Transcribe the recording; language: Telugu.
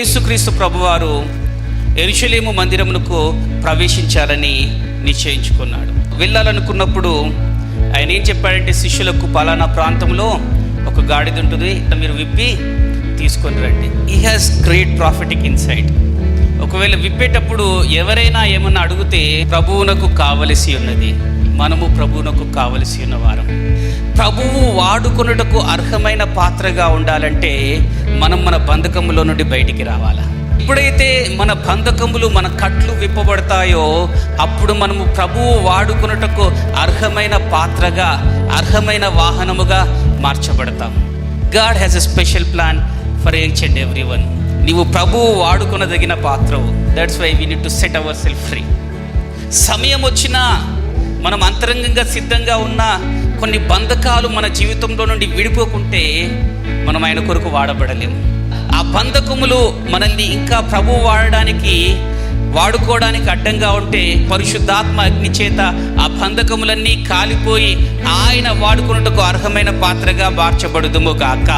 యేసుక్రీస్తు ప్రభువారు యెరూషలేము మందిరమునకు ప్రవేశించాలని నిశ్చయించుకున్నాడు. వెళ్ళాలనుకున్నప్పుడు ఆయన ఏం చెప్పాడంటే, శిష్యులకు పలానా ప్రాంతంలో ఒక గాడిద ఉంటుంది, మీరు విప్పి తీసుకొని రండి. He has great prophetic insight. ఒకవేళ విప్పేటప్పుడు ఎవరైనా ఏమన్నా అడిగితే, ప్రభువునకు కావలసి ఉన్నది, మనము ప్రభువునకు కావలసి ఉన్న వారం. ప్రభువు వాడుకొనుటకు అర్హమైన పాత్రగా ఉండాలంటే మనం మన బంధకములో నుండి బయటికి రావాలా. ఎప్పుడైతే మన బంధకములు, మన కట్లు విప్పబడతాయో అప్పుడు మనము ప్రభువు వాడుకొనుటకు అర్హమైన పాత్రగా, అర్హమైన వాహనముగా మార్చబడతాం. God has a special plan for each and every one. నీవు ప్రభువు వాడుకొనదగిన పాత్రవు. That's why we need to set our self free. సమయం వచ్చినా, మనం అంతరంగంగా సిద్ధంగా ఉన్న కొన్ని బంధకాలు మన జీవితంలో నుండి విడిపోకుంటే మనం ఆయన కొరకు వాడబడలేము. ఆ బంధకములు మనల్ని ఇంకా ప్రభువు వాడుకోవడానికి అడ్డంగా ఉంటే పరిశుద్ధాత్మ అగ్ని చేత ఆ బంధకములన్నీ కాలిపోయి ఆయన వాడుకున్నట్టుకు అర్హమైన పాత్రగా మార్చబడుదుము గాక.